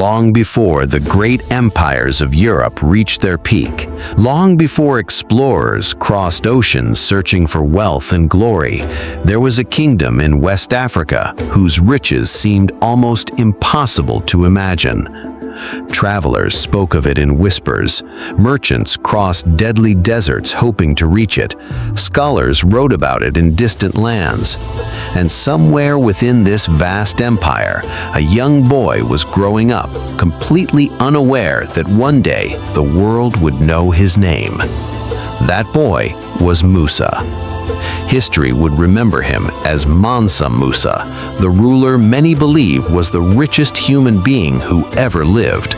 long before the great empires of Europe reached their peak, long before explorers crossed oceans searching for wealth and glory, there was a kingdom in West Africa whose riches seemed almost impossible to imagine. Travelers spoke of it in whispers. Merchants crossed deadly deserts hoping to reach it. Scholars wrote about it in distant lands. And somewhere within this vast empire, a young boy was growing up, completely unaware that one day the world would know his name. That boy was Musa. History would remember him as Mansa Musa, the ruler many believe was the richest human being who ever lived.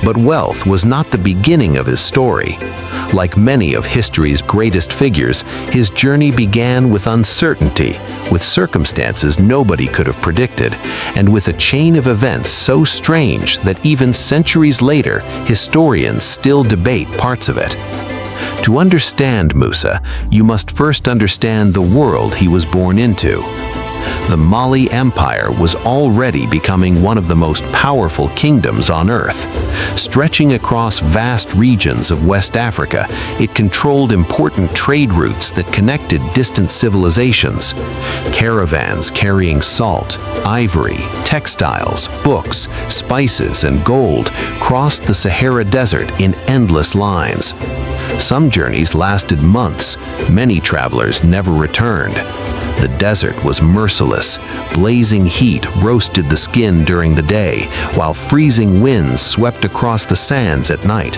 But wealth was not the beginning of his story. Like many of history's greatest figures, his journey began with uncertainty, with circumstances nobody could have predicted, and with a chain of events so strange that even centuries later, historians still debate parts of it. To understand Musa, you must first understand the world he was born into. The Mali Empire was already becoming one of the most powerful kingdoms on earth. Stretching across vast regions of West Africa, it controlled important trade routes that connected distant civilizations. Caravans carrying salt, ivory, textiles, books, spices, and gold crossed the Sahara Desert in endless lines. Some journeys lasted months. Many travelers never returned. The desert was merciless. Blazing heat roasted the skin during the day, while freezing winds swept across the sands at night.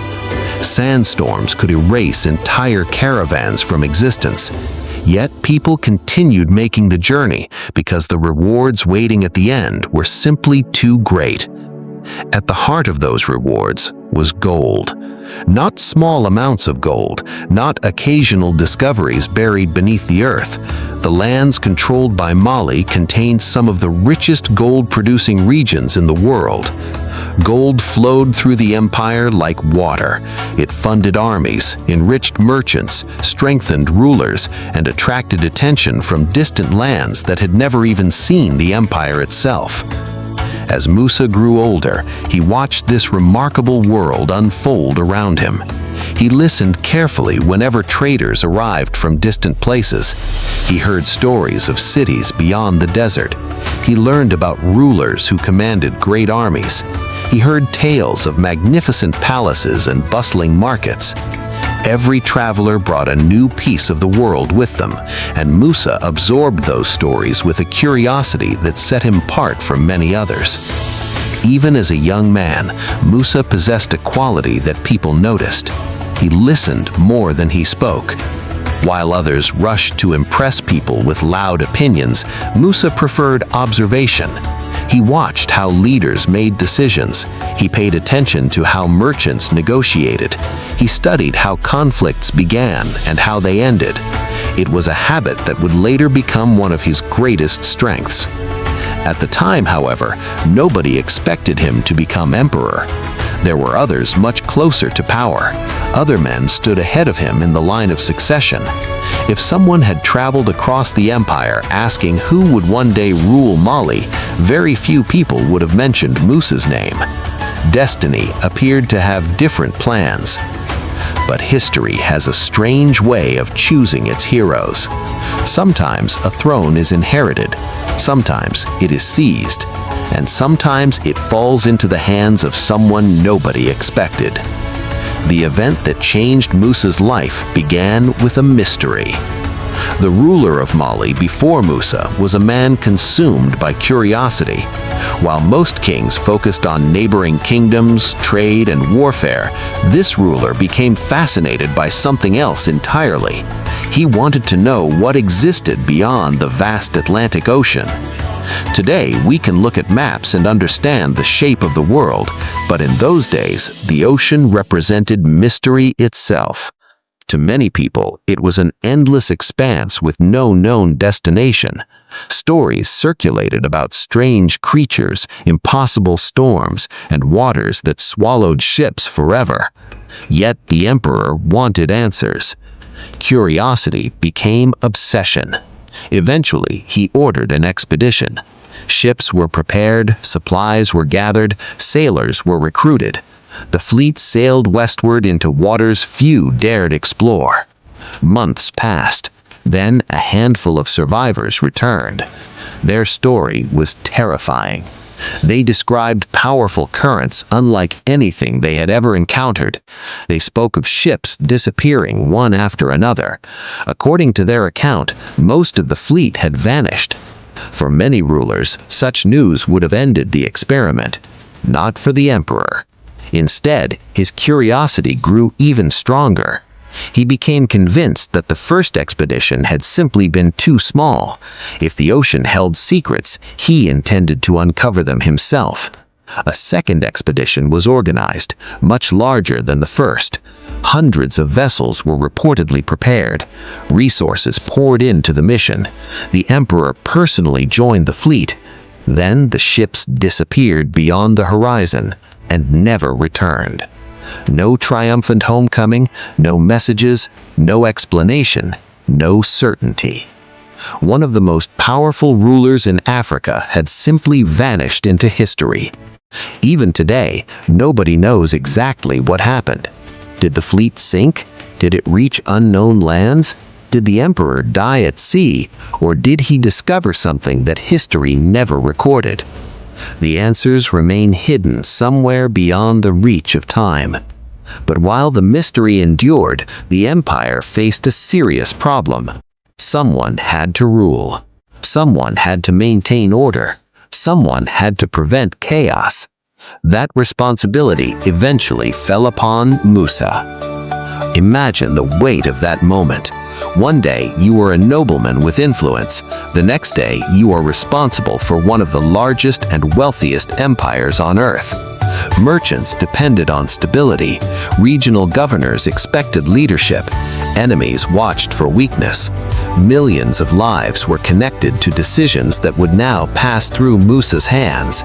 Sandstorms could erase entire caravans from existence. Yet people continued making the journey because the rewards waiting at the end were simply too great. At the heart of those rewards was gold. Not small amounts of gold, not occasional discoveries buried beneath the earth. The lands controlled by Mali contained some of the richest gold-producing regions in the world. Gold flowed through the empire like water. It funded armies, enriched merchants, strengthened rulers, and attracted attention from distant lands that had never even seen the empire itself. As Musa grew older, he watched this remarkable world unfold around him. He listened carefully whenever traders arrived from distant places. He heard stories of cities beyond the desert. He learned about rulers who commanded great armies. He heard tales of magnificent palaces and bustling markets. Every traveler brought a new piece of the world with them, and Musa absorbed those stories with a curiosity that set him apart from many others. Even as a young man, Musa possessed a quality that people noticed. He listened more than he spoke. While others rushed to impress people with loud opinions, Musa preferred observation. He watched how leaders made decisions. He paid attention to how merchants negotiated. He studied how conflicts began and how they ended. It was a habit that would later become one of his greatest strengths. At the time, however, nobody expected him to become emperor. There were others much closer to power. Other men stood ahead of him in the line of succession. If someone had traveled across the empire asking who would one day rule Mali, very few people would have mentioned Musa's name. Destiny appeared to have different plans. But history has a strange way of choosing its heroes. Sometimes a throne is inherited, sometimes it is seized, and sometimes it falls into the hands of someone nobody expected. The event that changed Musa's life began with a mystery. The ruler of Mali before Musa was a man consumed by curiosity. While most kings focused on neighboring kingdoms, trade, and warfare, this ruler became fascinated by something else entirely. He wanted to know what existed beyond the vast Atlantic Ocean. Today, we can look at maps and understand the shape of the world, but in those days, the ocean represented mystery itself. To many people, it was an endless expanse with no known destination. Stories circulated about strange creatures, impossible storms, and waters that swallowed ships forever. Yet the emperor wanted answers. Curiosity became obsession. Eventually, he ordered an expedition. Ships were prepared, supplies were gathered, sailors were recruited. The fleet sailed westward into waters few dared explore. Months passed. Then a handful of survivors returned. Their story was terrifying. They described powerful currents unlike anything they had ever encountered. They spoke of ships disappearing one after another. According to their account, most of the fleet had vanished. For many rulers, such news would have ended the experiment. Not for the emperor. Instead, his curiosity grew even stronger. He became convinced that the first expedition had simply been too small. If the ocean held secrets, he intended to uncover them himself. A second expedition was organized, much larger than the first. Hundreds of vessels were reportedly prepared. Resources poured into the mission. The emperor personally joined the fleet. Then the ships disappeared beyond the horizon and never returned. No triumphant homecoming, no messages, no explanation, no certainty. One of the most powerful rulers in Africa had simply vanished into history. Even today, nobody knows exactly what happened. Did the fleet sink? Did it reach unknown lands? Did the emperor die at sea? Or did he discover something that history never recorded? The answers remain hidden somewhere beyond the reach of time. But while the mystery endured, the empire faced a serious problem. Someone had to rule. Someone had to maintain order. Someone had to prevent chaos. That responsibility eventually fell upon Musa. Imagine the weight of that moment. One day, you are a nobleman with influence. The next day, you are responsible for one of the largest and wealthiest empires on earth. Merchants depended on stability. Regional governors expected leadership. Enemies watched for weakness. Millions of lives were connected to decisions that would now pass through Musa's hands.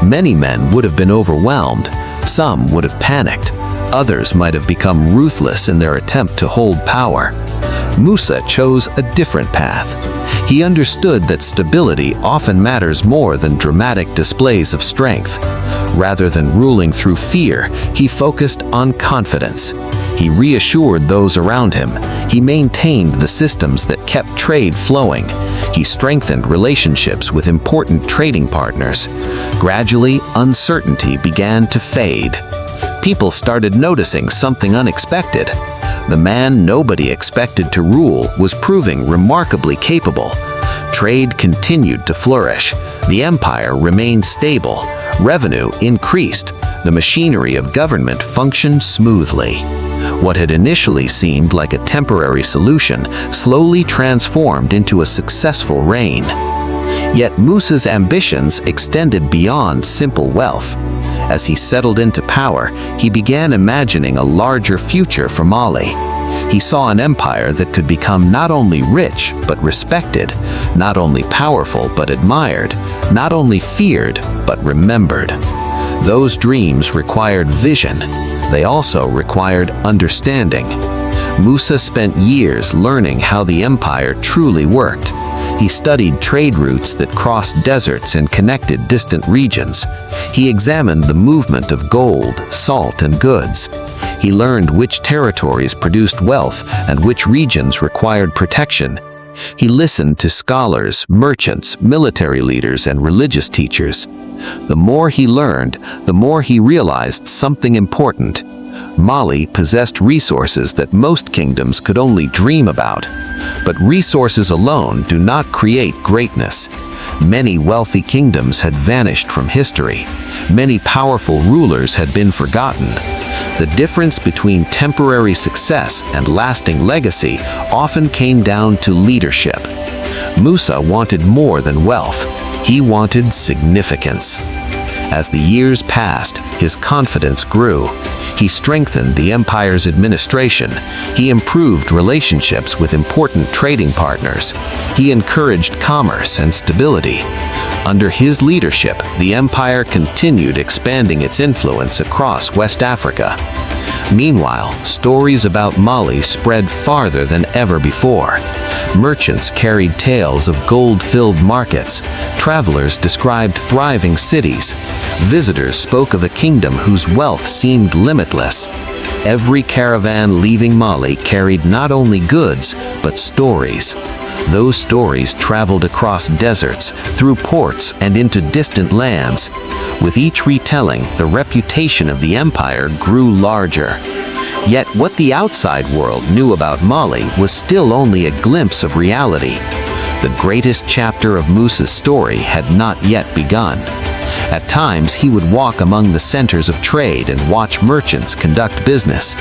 Many men would have been overwhelmed. Some would have panicked. Others might have become ruthless in their attempt to hold power. Musa chose a different path. He understood that stability often matters more than dramatic displays of strength. Rather than ruling through fear, he focused on confidence. He reassured those around him. He maintained the systems that kept trade flowing. He strengthened relationships with important trading partners. Gradually, uncertainty began to fade. People started noticing something unexpected. The man nobody expected to rule was proving remarkably capable. Trade continued to flourish. The empire remained stable. Revenue increased. The machinery of government functioned smoothly. What had initially seemed like a temporary solution slowly transformed into a successful reign. Yet Musa's ambitions extended beyond simple wealth. As he settled into power, he began imagining a larger future for Mali. He saw an empire that could become not only rich but respected, not only powerful but admired, not only feared but remembered. Those dreams required vision. They also required understanding. Musa spent years learning how the empire truly worked. He studied trade routes that crossed deserts and connected distant regions. He examined the movement of gold, salt, and goods. He learned which territories produced wealth and which regions required protection. He listened to scholars, merchants, military leaders, and religious teachers. The more he learned, the more he realized something important. Mali possessed resources that most kingdoms could only dream about. But resources alone do not create greatness. Many wealthy kingdoms had vanished from history. Many powerful rulers had been forgotten. The difference between temporary success and lasting legacy often came down to leadership. Musa wanted more than wealth. He wanted significance. As the years passed, his confidence grew. He strengthened the empire's administration. He improved relationships with important trading partners. He encouraged commerce and stability. Under his leadership, the empire continued expanding its influence across West Africa. Meanwhile, stories about Mali spread farther than ever before. Merchants carried tales of gold-filled markets. Travelers described thriving cities. Visitors spoke of a kingdom whose wealth seemed limitless. Every caravan leaving Mali carried not only goods, but stories. Those stories traveled across deserts, through ports, and into distant lands. With each retelling, the reputation of the empire grew larger. Yet what the outside world knew about Mali was still only a glimpse of reality. The greatest chapter of Musa's story had not yet begun. At times, he would walk among the centers of trade and watch merchants conduct business.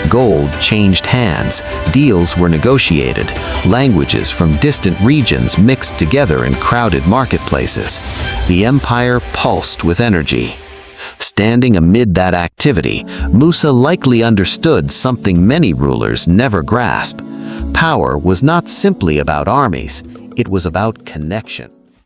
Gold changed hands, deals were negotiated, languages from distant regions mixed together in crowded marketplaces. The empire pulsed with energy. Standing amid that activity, Musa likely understood something many rulers never grasp. Power was not simply about armies, it was about connection.